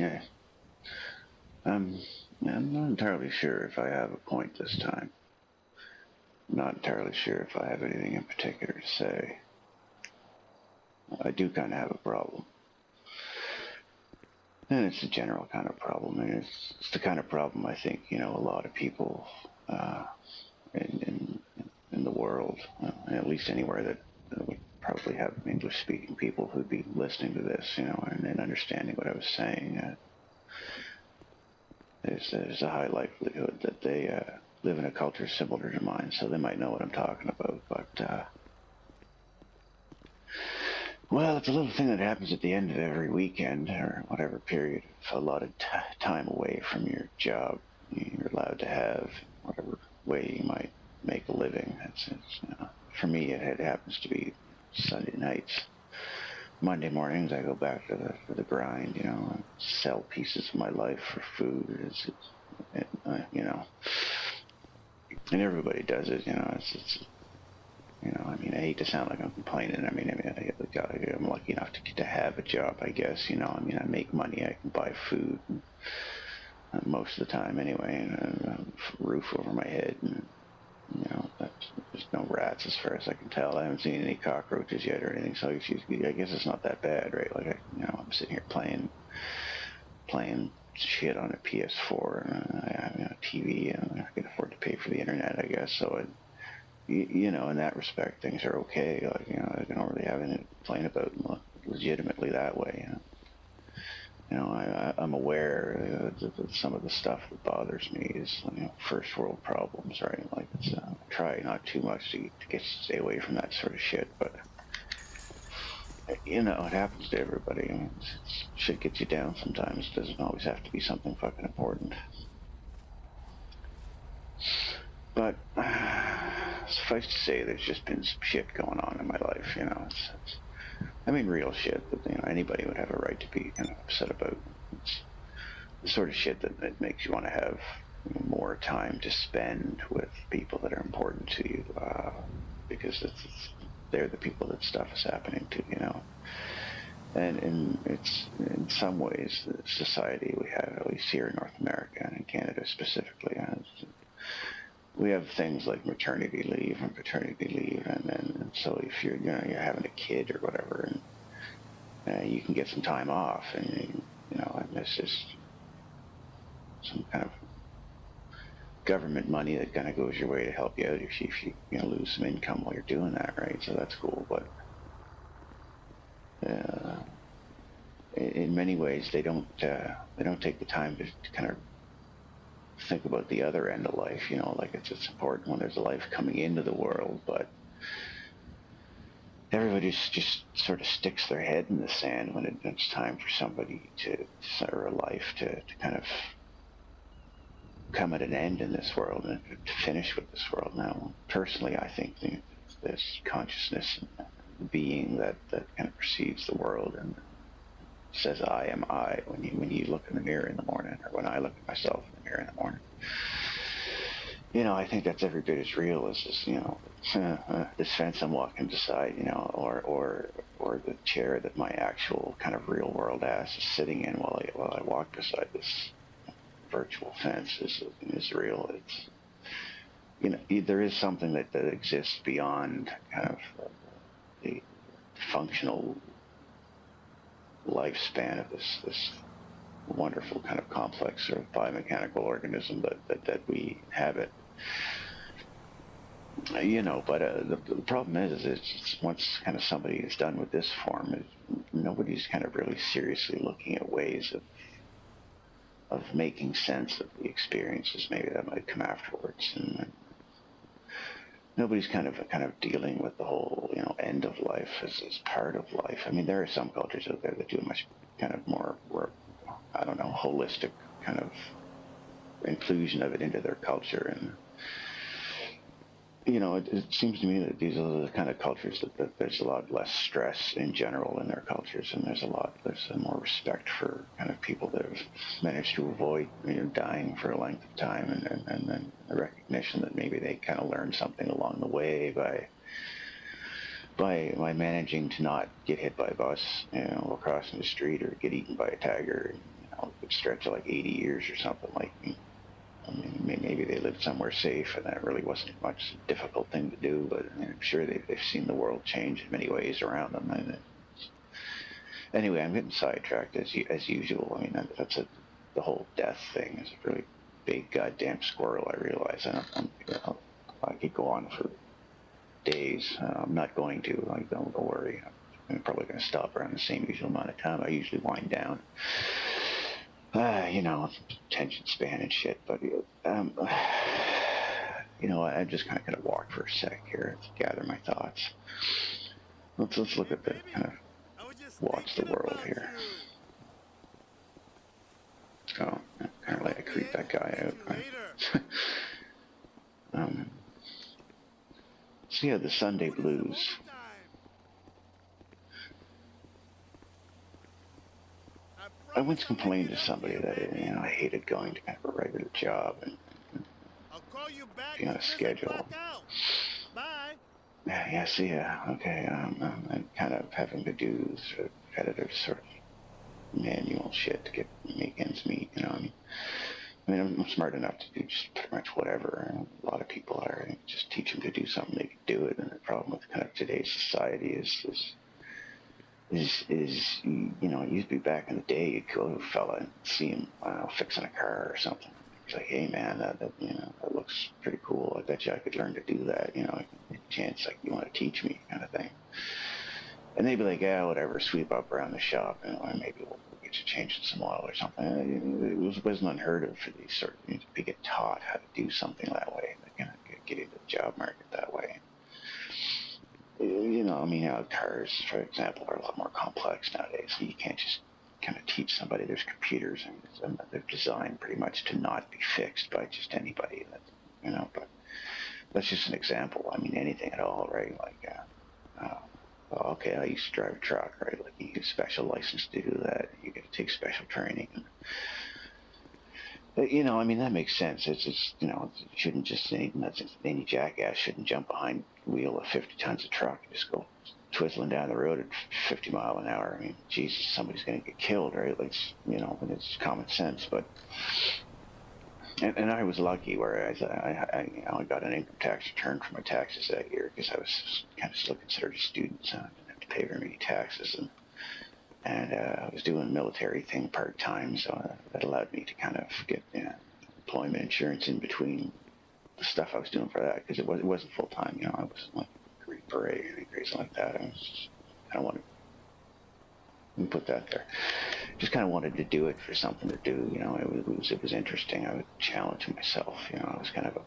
Yeah. Um, I'm not entirely sure if I have a point this time. I'm not entirely sure if I have anything in particular to say. I do kind of have a problem. And it's a general kind of problem. And it's the kind of problem I think, a lot of people in the world, at least anywhere that would probably have English-speaking people who'd be listening to this, and understanding what I was saying. There's a high likelihood that they live in a culture similar to mine, so they might know what I'm talking about. But well, it's a little thing that happens at the end of every weekend or whatever period of a lot of time away from your job you're allowed to have, whatever way you might make a living. For me, it happens to be Sunday nights. Monday mornings, I go back to the grind, and sell pieces of my life for food. And everybody does it, I hate to sound like I'm complaining. I'm lucky enough to have a job, I guess, I make money, I can buy food, most of the time anyway, and a roof over my head, and, there's no rats as far as I can tell. I haven't seen any cockroaches yet or anything, so I guess it's not that bad, right? Like, I'm sitting here playing shit on a PS4, and I have a TV, and I can afford to pay for the internet, I guess, so in that respect, things are okay. Like, I don't really have anything to complain about legitimately that way. I'm aware that some of the stuff that bothers me is, first world problems, right? Like, I try not too much to stay away from that sort of shit, but, it happens to everybody. Shit gets you down sometimes. It doesn't always have to be something fucking important. But suffice to say, there's just been some shit going on in my life, real shit that anybody would have a right to be kind of upset about. It's the sort of shit that makes you want to have more time to spend with people that are important to you, because they're the people that stuff is happening to, And it's in some ways the society we have, at least here in North America and in Canada specifically, we have things like maternity leave and paternity leave, and so if you're having a kid or whatever, and you can get some time off, and it's just some kind of government money that kind of goes your way to help you out if you lose some income while you're doing that, right? So that's cool, but in many ways they don't take the time to kind of think about the other end of life, like it's important when there's a life coming into the world, but everybody just sort of sticks their head in the sand when it's time for somebody or a life to kind of come at an end in this world and to finish with this world. Now, personally, I think this consciousness and the being that kind of perceives the world and says I am I when you look in the mirror in the morning, or when I look at myself in the mirror in the morning. I think that's every bit as real as this, this fence I'm walking beside, or the chair that my actual kind of real world ass is sitting in while I walk beside this virtual fence is real. It's, there is something that exists beyond kind of the functional lifespan of this wonderful kind of complex sort of biomechanical organism that we inhabit. But the problem is it's once kind of somebody is done with this form, nobody's kind of really seriously looking at ways of making sense of the experiences maybe that might come afterwards, and nobody's kind of dealing with the whole end of life as part of life. There are some cultures out there that do a much kind of more, I don't know, holistic kind of inclusion of it into their culture, and it seems to me that these are the kind of cultures that there's a lot less stress in general in their cultures, and there's more respect for kind of people that have managed to avoid dying for a length of time, and then a recognition that maybe they kind of learned something along the way by managing to not get hit by a bus while crossing the street, or get eaten by a tiger, it would stretch to like 80 years or something. Like, I mean, maybe they lived somewhere safe, and that really wasn't much difficult thing to do. But I'm sure they've seen the world change in many ways around them. And anyway, I'm getting sidetracked as usual. I mean, the whole death thing is a really big goddamn squirrel. I realize. I could go on for days. I'm not going to. Like, don't worry. I'm probably going to stop around the same usual amount of time. I usually wind down. Attention span and shit. But I'm just kind of going to walk for a sec here to gather my thoughts. Let's look at the kind of watch the world here. Oh, kind of like I creep that guy out. So yeah, the Sunday blues. I once complained to somebody that I hated going to kind of a regular job and being on a schedule. Bye. Yeah, see ya. Okay, and kind of having to do sort of repetitive sort of manual shit to make ends meet. I mean, I'm smart enough to do just pretty much whatever. A lot of people are. Just teach them to do something, they can do it. And the problem with kind of today's society is it used to be back in the day, you'd go to a fella and see him, fixing a car or something. He's like, hey man, that looks pretty cool. I bet you I could learn to do that. Chance, like, you want to teach me, kind of thing. And they'd be like, yeah, whatever, sweep up around the shop, and maybe we'll get you changing some oil or something. It wasn't unheard of for these sort of to get taught how to do something that way, like, get into the job market that way. Cars, for example, are a lot more complex nowadays. So you can't just kind of teach somebody. There's computers, and they're designed pretty much to not be fixed by just anybody. But that's just an example. I mean, anything at all, right? Like, okay, I used to drive a truck, right? Like, you get a special license to do that. You get to take special training. That makes sense. It's it shouldn't just any jackass shouldn't jump behind the wheel of 50 tons of truck and just go twizzling down the road at 50 mile an hour. I mean, Jesus, somebody's going to get killed, right? Like, and it's common sense. But and I was lucky, whereas I got an income tax return for my taxes that year because I was kind of still considered a student, so I didn't have to pay very many taxes. And I was doing a military thing part-time, so that allowed me to kind of get employment insurance in between the stuff I was doing for that, because it wasn't full-time. I wasn't like a Green Beret or anything like that. I was just kind of wanted to put that there. Just kind of wanted to do it for something to do. It was interesting. I would challenge myself. I was kind of a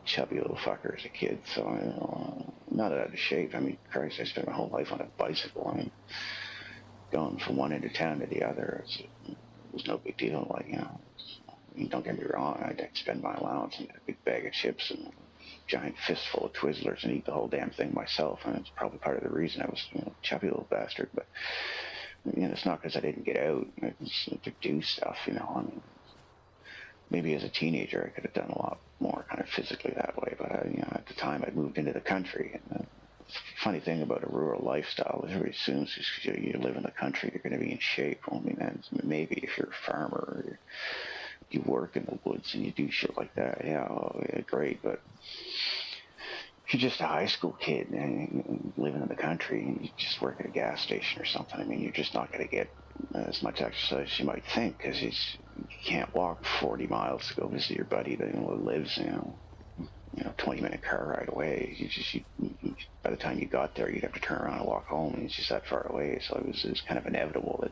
chubby little fucker as a kid, so not out of shape. I mean, Christ, I spent my whole life on a bicycle. I mean, going from one end of town to the other, it was no big deal. Like, don't get me wrong, I'd spend my allowance and get a big bag of chips and a giant fistful of Twizzlers and eat the whole damn thing myself. And it's probably part of the reason I was, chubby little bastard. But it's not because I didn't get out to do stuff. I mean, maybe as a teenager I could have done a lot more kind of physically that way. But at the time I'd moved into the country, and the funny thing about a rural lifestyle is everybody assumes just because you live in the country you're going to be in shape. Well, I mean, maybe if you're a farmer or you work in the woods and you do shit like that, yeah, great. But if you're just a high school kid and living in the country and you just work at a gas station or something, I mean, you're just not going to get as much exercise as you might think, because you can't walk 40 miles to go visit your buddy that lives 20-minute car ride away. By the time you got there, you'd have to turn around and walk home, and it's just that far away. So it was kind of inevitable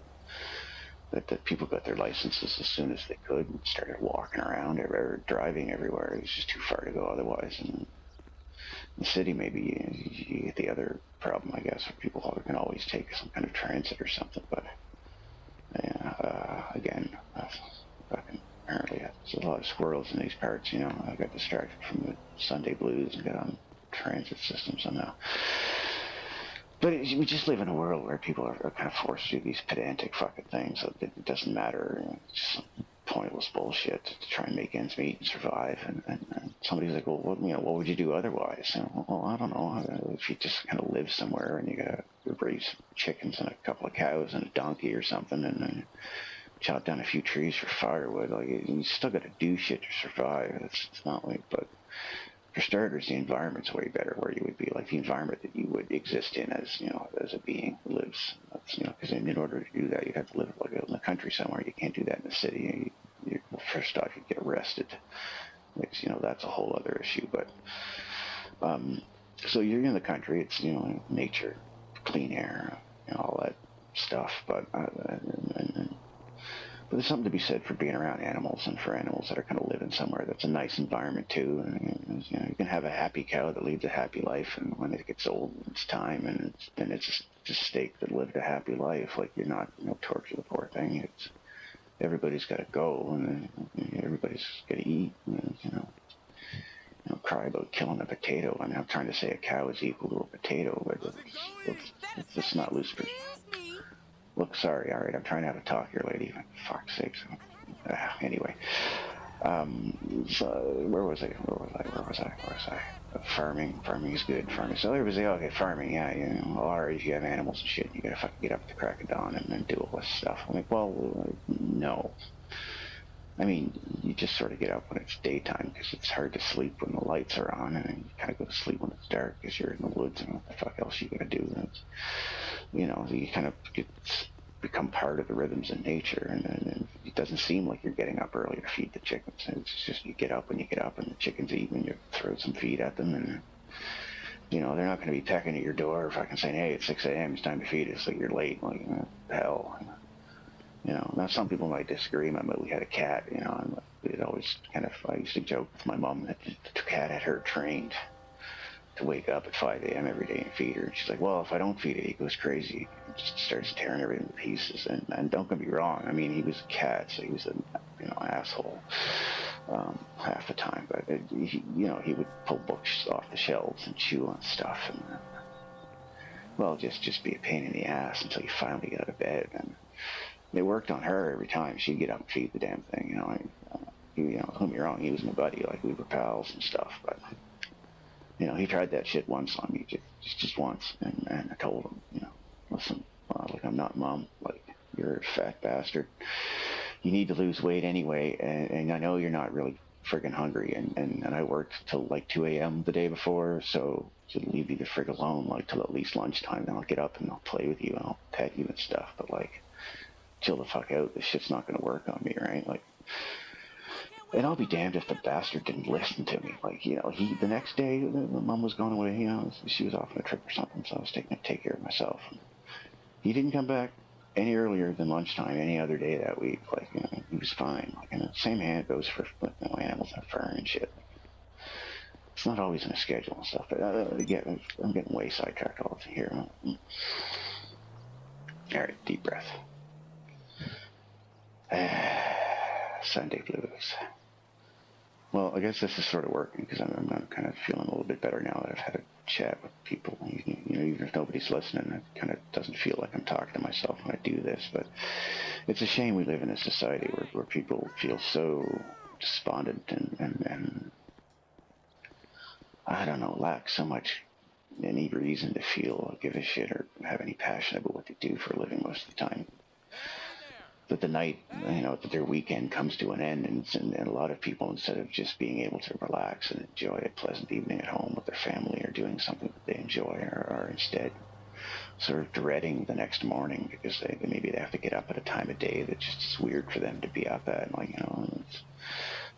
that people got their licenses as soon as they could and started walking around or driving everywhere. It was just too far to go otherwise. And in the city, maybe you get the other problem, I guess, where people can always take some kind of transit or something. But again, apparently there's a lot of squirrels in these parts. I got distracted from the Sunday blues and got on transit system somehow. But we just live in a world where people are kind of forced to do these pedantic fucking things. So it doesn't matter. It's just pointless bullshit to try and make ends meet and survive. And somebody's like, well, what would you do otherwise? Well, I don't know. If you just kind of live somewhere and you got to raise chickens and a couple of cows and a donkey or something, and chop down a few trees for firewood. Like, you still got to do shit to survive. It's not like, but for starters, the environment's way better where you would be. Like the environment that you would exist in as, as a being who lives. That's, because in order to do that, you'd have to live like in the country somewhere. You can't do that in the city. Well, first off, you'd get arrested. Which, that's a whole other issue. But so you're in the country. It's, nature, clean air, all that stuff. But there's something to be said for being around animals and for animals that are kind of living somewhere that's a nice environment too. And, you can have a happy cow that leads a happy life, and when it gets old, it's time, and it's just a steak that lived a happy life. Like, you're not torture the poor thing. It's everybody's got to go, and everybody's got to eat. And, cry about killing a potato. I mean, I'm trying to say a cow is equal to a potato, but it's just not loose. Look, sorry, all right, I'm trying to have a talk here, lady. For fuck's sake. Anyway, so where was I? Farming is good. Farming. So everybody's like, okay, farming, yeah, all right, if you have animals and shit, you gotta fucking get up at the crack of dawn and then do all this stuff. I'm like, well, no. I mean, you just sort of get up when it's daytime because it's hard to sleep when the lights are on, and then you kind of go to sleep when it's dark because you're in the woods, and what the fuck else you gonna do? And you kind of become part of the rhythms of nature, and it doesn't seem like you're getting up early to feed the chickens. It's just you get up when you get up, and the chickens eat, and you throw some feed at them, and they're not going to be pecking at your door if I can say, hey, it's 6 a.m., it's time to feed us, like you're late, like, hell. Now some people might disagree. We had a cat, and it always I used to joke with my mom that the cat had her trained to wake up at 5 a.m. every day and feed her. And she's like, well, if I don't feed it, he goes crazy. He just starts tearing everything to pieces. And don't get me wrong. I mean, he was a cat, so he was an asshole half the time. But he would pull books off the shelves and chew on stuff, and just be a pain in the ass until you finally get out of bed. And they worked on her every time. She'd get up and feed the damn thing. Don't get me wrong, he was my buddy. Like, we were pals and stuff. But he tried that shit once on me, just once, and I told him, listen, I'm not mom. Like, you're a fat bastard. You need to lose weight anyway, and I know you're not really friggin' hungry, and I worked till like 2 a.m. the day before, so leave me the frig alone, like, till at least lunchtime. Then I'll get up and I'll play with you and I'll pet you and stuff. But like, chill the fuck out. This shit's not gonna work on me, right? Like, and I'll be damned if the bastard didn't listen to me. Like, the next day, the mom was going away, she was off on a trip or something, so I was taking to take care of myself. He didn't come back any earlier than lunchtime any other day that week. Like, he was fine. Like, and the same hand goes for animals and fur and shit. It's not always in a schedule and stuff, but again, I'm getting way sidetracked all here. All right, deep breath. Sunday blues. Well, I guess this is sort of working because I'm kind of feeling a little bit better now that I've had a chat with people. Even if nobody's listening, it kind of doesn't feel like I'm talking to myself when I do this. But it's a shame we live in a society where people feel so despondent and I don't know, lack so much any reason to feel, give a shit, or have any passion about what they do for a living most of the time. That the night, that their weekend comes to an end, and a lot of people, instead of just being able to relax and enjoy a pleasant evening at home with their family or doing something that they enjoy, are instead sort of dreading the next morning because maybe they have to get up at a time of day that just is weird for them to be up at.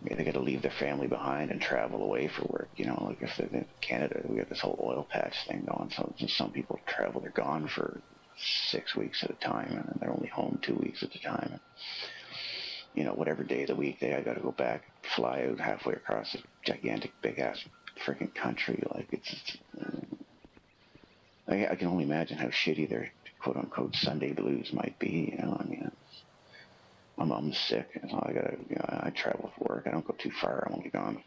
Maybe they got to leave their family behind and travel away for work. Like if they're in Canada, we have this whole oil patch thing going. So some people travel, they're gone for 6 weeks at a time, and they're only home 2 weeks at a time. And, whatever day of the week I got to go back, fly out halfway across this gigantic, big-ass freaking country. Like, I can only imagine how shitty their quote-unquote Sunday blues might be. My mom's sick, and so I travel for work. I don't go too far. I'm only gone,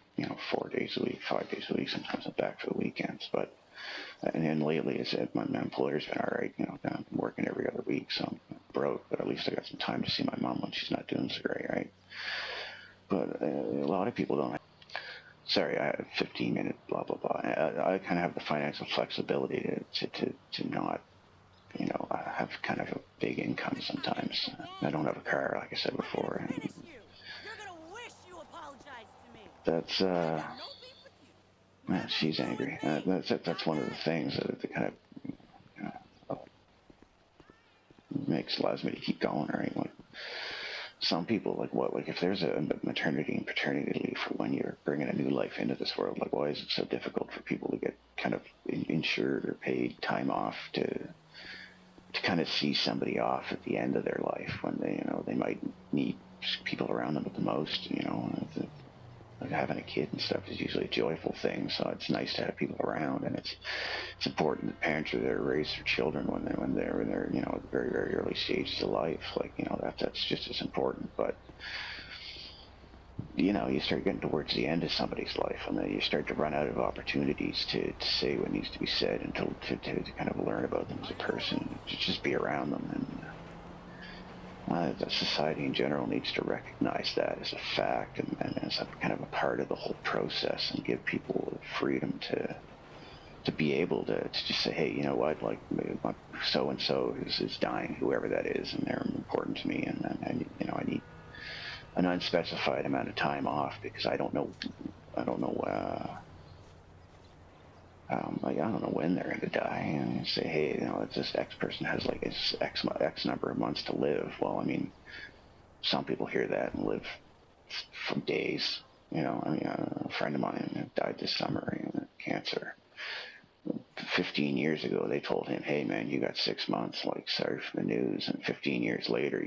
4 days a week, 5 days a week. Sometimes I'm back for the weekends, but. And then lately, my employer's been all right. I'm working every other week, so I'm broke, but at least I got some time to see my mom when she's not doing so great, right? But a lot of people don't. Sorry, I have 15-minute blah, blah, blah. I kind of have the financial flexibility to not, have kind of a big income sometimes. I don't have a car, like I said before. And that's man, she's angry. That's one of the things that kind of allows me to keep going. Right? Like, some people, like if there's a maternity and paternity leave for when you're bringing a new life into this world, like why is it so difficult for people to get kind of insured or paid time off to kind of see somebody off at the end of their life when they might need people around them the most, like having a kid and stuff is usually a joyful thing, so it's nice to have people around, and it's important that parents are there to raise their children when they're at the very, very early stages of life. Like, that's just as important. But you start getting towards the end of somebody's life, and then you start to run out of opportunities to say what needs to be said, and to kind of learn about them as a person, to just be around them. And the society in general needs to recognize that as a fact, and as a kind of a part of the whole process, and give people the freedom to be able to just say, hey, you know what, like so and so is dying, whoever that is, and they're important to me, and I need an unspecified amount of time off because I don't know when they're going to die, and say, hey, this X person has like X number of months to live. Well, I mean, some people hear that and live from days. A friend of mine died this summer of cancer. 15 years ago, they told him, hey, man, you got 6 months, like, sorry for the news. And 15 years later,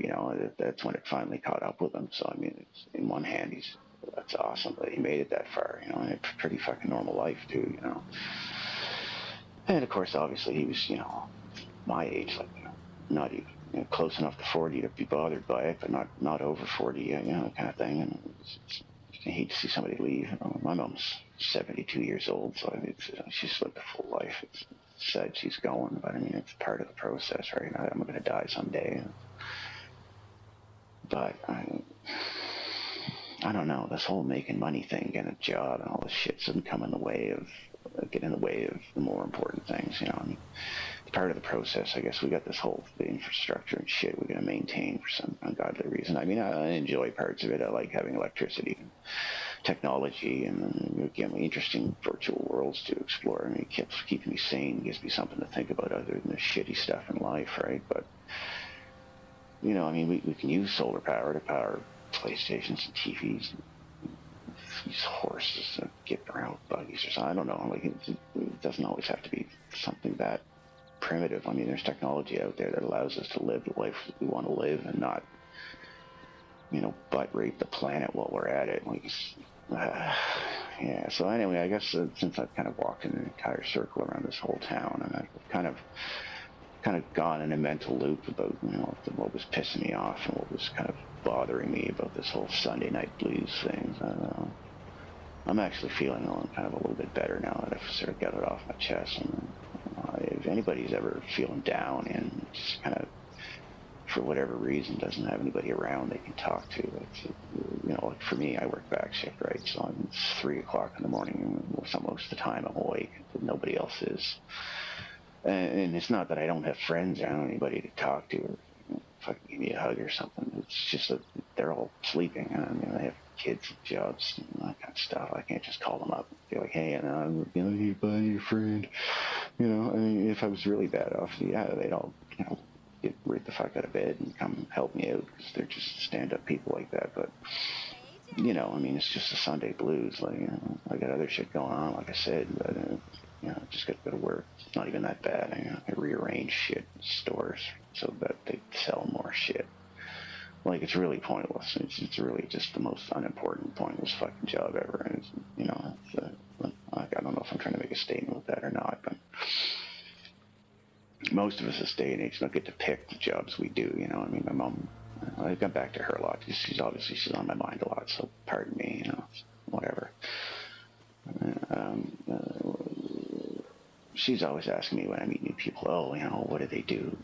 that's when it finally caught up with him. So, I mean, in one hand, that's awesome that he made it that far, and a pretty fucking normal life, too, And, of course, obviously, he was, my age, like, not even close enough to 40 to be bothered by it, but not over 40, kind of thing. And I hate to see somebody leave. My mom's 72 years old, so she's lived a full life. It's sad she's going, but I mean, it's part of the process, right? I'm going to die someday. But I don't know. This whole making money thing, getting a job, and all this shit doesn't come in the way of the more important things. I mean, it's part of the process. I guess we got this whole infrastructure and shit we're going to maintain for some ungodly reason. I mean, I enjoy parts of it. I like having electricity and technology, and again, interesting virtual worlds to explore. I mean, it keeps keeping me sane, gives me something to think about other than the shitty stuff in life, right? But I mean, we can use solar power to power PlayStations and TVs. These horses that get around with buggies or something. I don't know. Like, it doesn't always have to be something that primitive. I mean, there's technology out there that allows us to live the life we want to live and not, butt rape the planet while we're at it. Like, yeah. So anyway, I guess since I've kind of walked in an entire circle around this whole town, and I've kind of gone in a mental loop about what was pissing me off and what was kind of bothering me about this whole Sunday night blues thing. I'm actually feeling kind of a little bit better now that I've sort of got it off my chest. And if anybody's ever feeling down and just kind of, for whatever reason, doesn't have anybody around they can talk to, like for me, I work back shift, right? So it's 3 o'clock in the morning, and most of the time I'm awake, but nobody else is. And it's not that I don't have friends, I don't have anybody to talk to, or fucking give me a hug or something. It's just that they're all sleeping, and they have kids and jobs and that kind of stuff. I can't just call them up and be like, hey, I'm here by your friend. I mean, if I was really bad off, yeah, they'd all, get right the fuck out of bed and come help me out, because they're just stand-up people like that. But, I mean, it's just the Sunday blues. Like, I got other shit going on, like I said, but, just got to go to work. It's not even that bad. I rearrange shit in stores so that they sell more shit. Like, it's really pointless. It's really just the most unimportant, pointless fucking job ever. And I don't know if I'm trying to make a statement with that or not, but most of us this day and age don't get to pick the jobs we do. I mean, my mom, I got back to her a lot because she's on my mind a lot. So pardon me, whatever. She's always asking me when I meet new people, what do they do?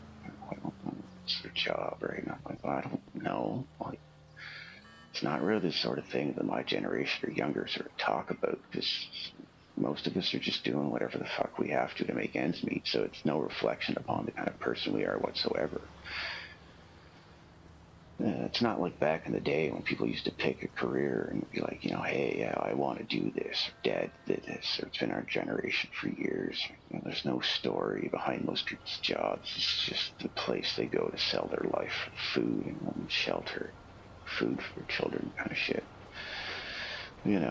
What's their job, right? And I'm like, well, I don't know. Like, it's not really the sort of thing that my generation or younger sort of talk about, because most of us are just doing whatever the fuck we have to make ends meet, so it's no reflection upon the kind of person we are whatsoever. It's not like back in the day when people used to pick a career and be like, hey, I want to do this, or Dad did this, or it's been our generation for years. There's no story behind most people's jobs. It's just the place they go to sell their life for food and shelter, food for children kind of shit. And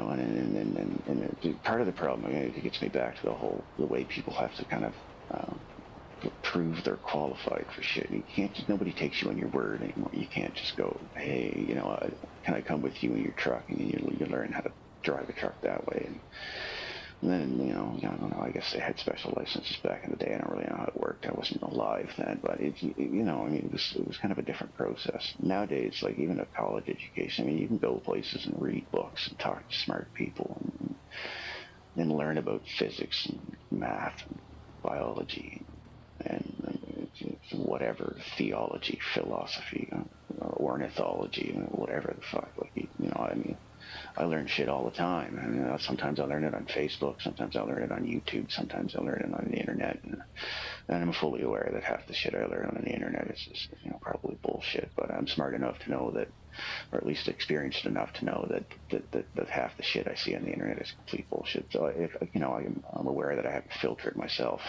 part of the problem, it gets me back to the way people have to kind of prove they're qualified for shit. You can't. Nobody takes you on your word anymore. You can't just go, hey, can I come with you in your truck, and you learn how to drive a truck that way. And then I don't know. I guess they had special licenses back in the day. I don't really know how it worked. I wasn't alive then, but it was kind of a different process. Nowadays, like even a college education, you can go places and read books and talk to smart people and learn about physics and math and biology and whatever, theology, philosophy, ornithology, whatever the fuck. I learn shit all the time. Sometimes I learn it on Facebook, sometimes I learn it on YouTube, sometimes I learn it on the internet, and I'm fully aware that half the shit I learn on the internet is just, probably bullshit. But I'm smart enough to know that, or at least experienced enough to know that half the shit I see on the internet is complete bullshit. So I'm aware that I have to filter it myself.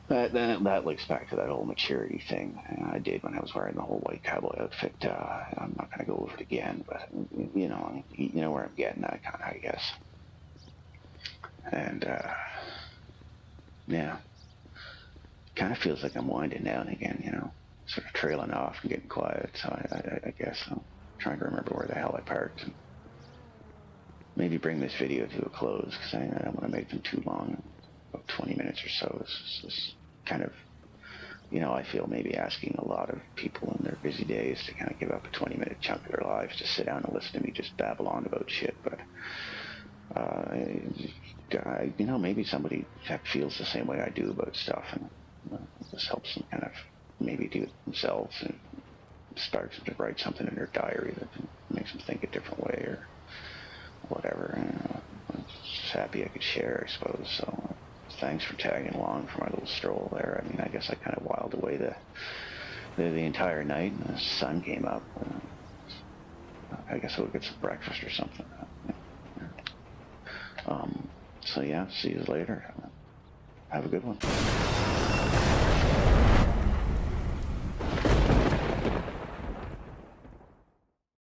That links back to that whole maturity thing I did when I was wearing the whole white cowboy outfit. I'm not going to go over it again, but you know where I'm getting at, kind of, I guess. And yeah, kind of feels like I'm winding down again, sort of trailing off and getting quiet. So I guess I'm trying to remember where the hell I parked and maybe bring this video to a close, because I don't want to make them too long. 20 minutes or so is kind of, I feel maybe asking a lot of people in their busy days to kind of give up a 20-minute chunk of their lives to sit down and listen to me just babble on about shit. But maybe somebody feels the same way I do about stuff, and this helps them kind of maybe do it themselves and sparks them to write something in their diary that makes them think a different way or whatever. I'm just happy I could share, I suppose. So thanks for tagging along for my little stroll there. I guess I kind of whiled away the entire night, and the sun came up. I guess I'll get some breakfast or something. So yeah, see you later. Have a good one.